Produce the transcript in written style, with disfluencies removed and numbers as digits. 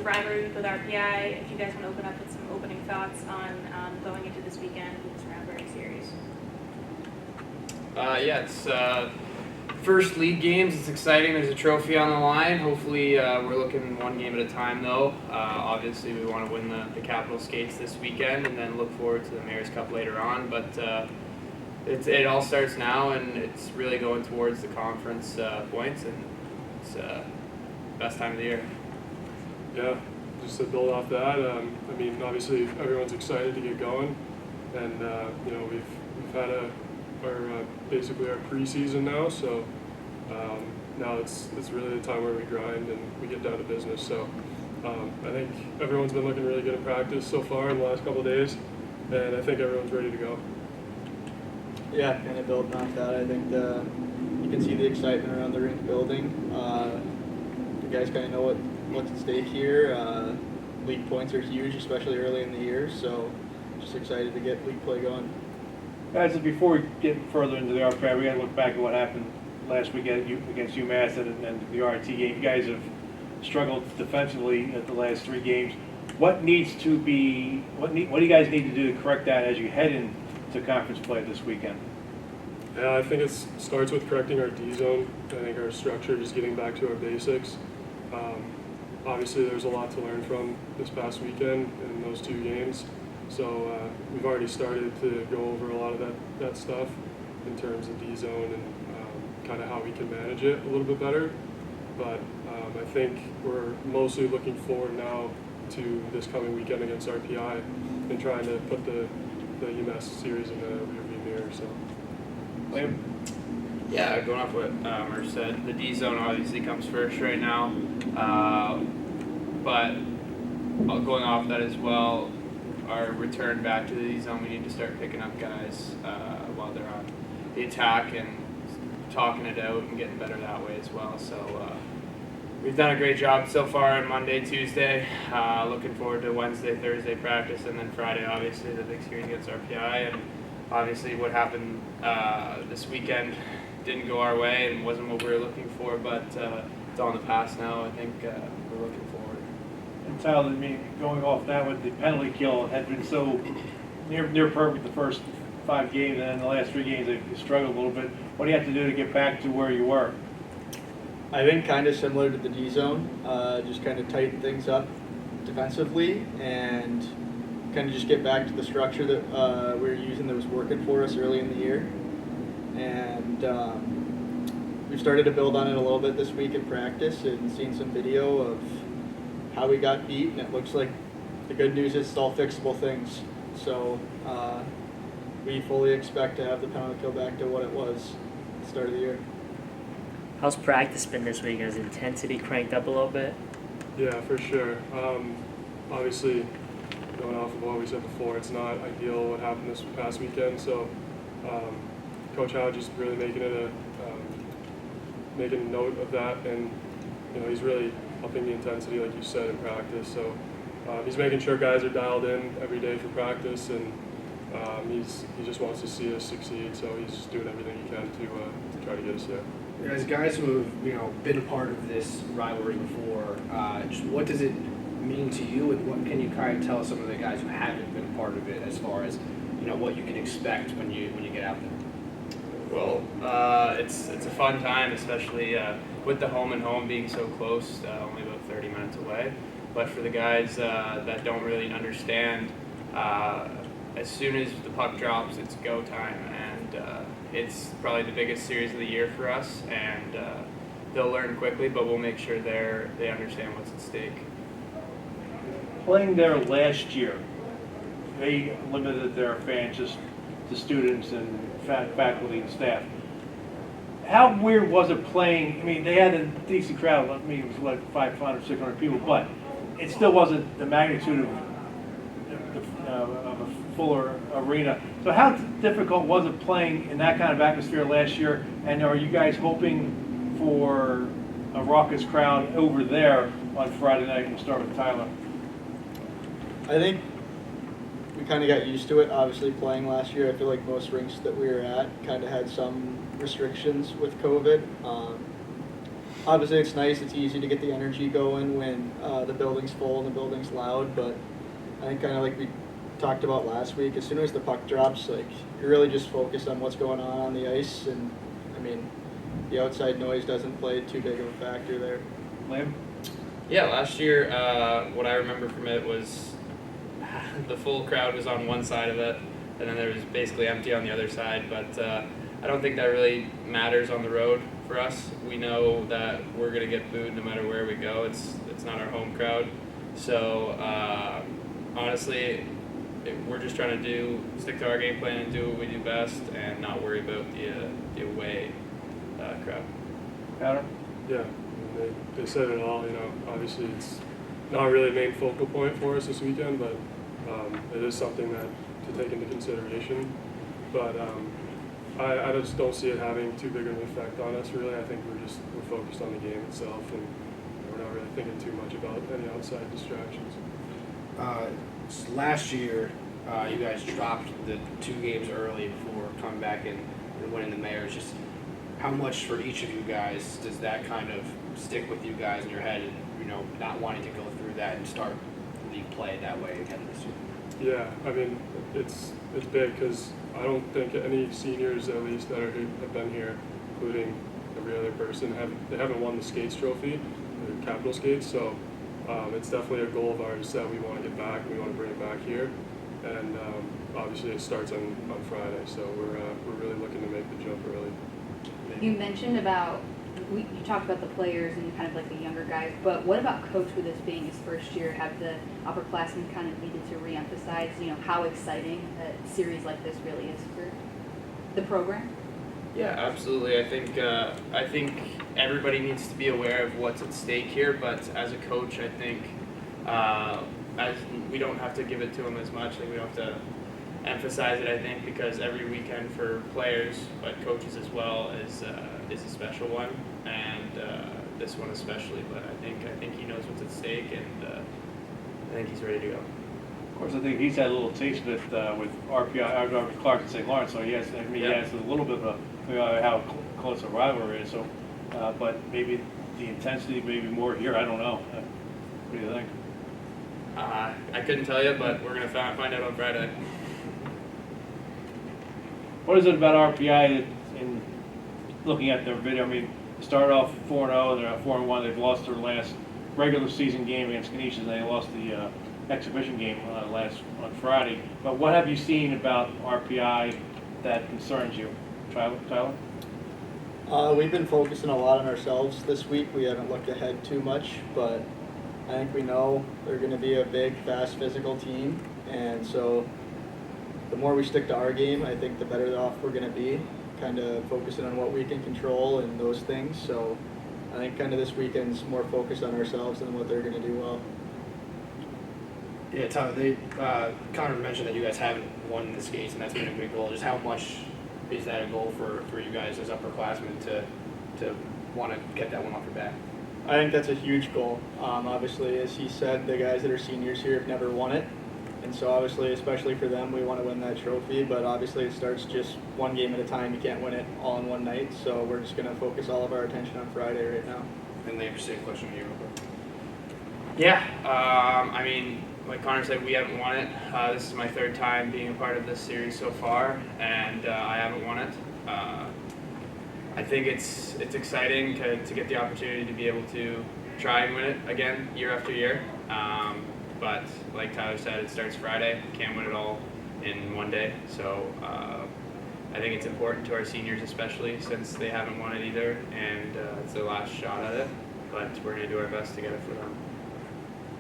the rivalry with RPI. If you guys want to open up with some opening thoughts on going into this weekend with this round-robin series. It's first league games. It's exciting. There's a trophy on the line. Hopefully, we're looking one game at a time, though. Obviously, we want to win the Capital Skates this weekend and then look forward to the Mayor's Cup later on. But it all starts now, and it's really going towards the conference points, and it's best time of the year. Yeah, just to build off that, obviously everyone's excited to get going, and we've had basically our preseason now, so now it's really the time where we grind and we get down to business. So I think everyone's been looking really good in practice so far in the last couple of days, and I think everyone's ready to go. Yeah, kind of building off that, I think you can see the excitement around the rink building. The guys kind of know what's at stake here. League points are huge, especially early in the year, so just excited to get league play going. Guys, before we get further into the RPI, we got to look back at what happened last week against UMass and the RT game. You guys have struggled defensively at the last 3 games. What do you guys need to do to correct that as you head into conference play this weekend? Yeah, I think it starts with correcting our D zone. I think our structure, just getting back to our basics. Obviously, there's a lot to learn from this past weekend in those 2 games. So we've already started to go over a lot of that stuff in terms of D zone and kind of how we can manage it a little bit better. But I think we're mostly looking forward now to this coming weekend against RPI and trying to put the UMass series in the rearview mirror. So. Liam? Yeah, going off what Murph said, the D zone obviously comes first right now, but going off that as well, our return back to the D zone, we need to start picking up guys while they're on the attack and talking it out and getting better that way as well. So we've done a great job so far on Monday, Tuesday. Looking forward to Wednesday, Thursday practice, and then Friday, obviously, the big series against RPI. And obviously what happened this weekend didn't go our way and wasn't what we were looking for, but it's all in the past now. I think we're looking forward. And Tyler, going off that with the penalty kill had been so near perfect the first 5 games, and then the last 3 games they struggled a little bit. What do you have to do to get back to where you were? I think kind of similar to the D zone, just kind of tighten things up defensively and kind of just get back to the structure that we were using that was working for us early in the year. And we've started to build on it a little bit this week in practice and seen some video of how we got beat, and it looks like the good news is it's all fixable things. So we fully expect to have the penalty kill back to what it was at the start of the year. How's practice been this week? Has intensity cranked up a little bit? Yeah, for sure. Obviously, going off of what we said before, it's not ideal what happened this past weekend. So Coach Howe just really making a note of that, and he's really upping the intensity, like you said, in practice. So he's making sure guys are dialed in every day for practice, and he just wants to see us succeed. So he's doing everything he can to try to get us there. As guys who have been a part of this rivalry before, just what does it mean to you, and what can you kind of tell some of the guys who haven't been a part of it as far as what you can expect when you get out there? Well, it's a fun time, especially with the home and home being so close, only about 30 minutes away. But for the guys that don't really understand, as soon as the puck drops, it's go time, and it's probably the biggest series of the year for us. And they'll learn quickly, but we'll make sure they understand what's at stake. Playing there last year, they limited their fans just to students and faculty and staff. How weird was it playing? They had a decent crowd. It was like 500, 600 people, but it still wasn't the magnitude of a fuller arena. So how difficult was it playing in that kind of atmosphere last year? And are you guys hoping for a raucous crowd over there on Friday night? We'll start with Tyler. I think we kind of got used to it, obviously, playing last year. I feel like most rinks that we were at kind of had some restrictions with COVID. obviously it's nice, it's easy to get the energy going when the building's full and the building's loud, but I think kind of like we talked about last week, as soon as the puck drops, like, you're really just focused on what's going on the ice, and I mean, the outside noise doesn't play too big of a factor there. Liam? Yeah, last year, what I remember from it was the full crowd was on one side of it, and then there was basically empty on the other side. But I don't think that really matters on the road for us. We know that we're gonna get booed no matter where we go. It's not our home crowd, so honestly, we're just trying to stick to our game plan and do what we do best, and not worry about the away crowd. Powder? Yeah, I mean, they said it all. Obviously it's not really a main focal point for us this weekend, but it is something that to take into consideration. But I just don't see it having too big of an effect on us. Really, I think we're focused on the game itself, and we're not really thinking too much about any outside distractions. Last year, you guys dropped the 2 games early before coming back and winning the Mayor's. Just how much for each of you guys does that kind of stick with you guys in your head, and not wanting to go through that and start league play that way again this year? Yeah, I mean it's big because I don't think any seniors, at least that have been here, including every other person, haven't won the Skates Trophy, the Capital Skates. So it's definitely a goal of ours that we want to get back. We want to bring it back here, and obviously it starts on Friday. So we're really looking to make the jump early. You mentioned about, you talked about the players and kind of like the younger guys, but what about Coach, with this being his first year? Have the upperclassmen kind of needed to reemphasize, how exciting a series like this really is for the program? Yeah, absolutely. I think everybody needs to be aware of what's at stake here. But as a coach, I think as we don't have to give it to them as much. Like, we don't have to emphasize it. I think because every weekend for players, but coaches as well, is a special one, and this one especially. But I think he knows what's at stake, and I think he's ready to go. Of course, I think he's had a little taste of it with RPI, with Clark and St. Lawrence, so he has a little bit of how close a rivalry is. So, but maybe the intensity maybe more here. I don't know. What do you think? I couldn't tell you, but we're gonna find out on Friday. What is it about RPI in looking at their video? I mean, they started off 4-0, they're 4-1. They've lost their last regular season game against Canisius, and they lost the exhibition game on Friday. But what have you seen about RPI that concerns you, Tyler? We've been focusing a lot on ourselves this week. We haven't looked ahead too much, but I think we know they're going to be a big, fast, physical team, and so the more we stick to our game, I think the better off we're going to be, kind of focusing on what we can control and those things. So I think kind of this weekend's more focused on ourselves than what they're going to do well. Yeah, Tyler, Connor mentioned that you guys haven't won the Skates, and that's been a big goal. Just how much is that a goal for you guys as upperclassmen to want to get that one off your back? I think that's a huge goal. Obviously, as he said, the guys that are seniors here have never won it. And so obviously, especially for them, we want to win that trophy. But obviously, it starts just one game at a time. You can't win it all in one night. So we're just going to focus all of our attention on Friday right now. And Liam, same question to you real quick. Yeah, I mean, like Connor said, we haven't won it. This is my 3rd time being a part of this series so far, and I haven't won it. I think it's exciting to get the opportunity to be able to try and win it again year after year. But like Tyler said, it starts Friday. Can't win it all in one day. So I think it's important to our seniors, especially since they haven't won it either, and it's their last shot at it. But we're going to do our best to get it for them.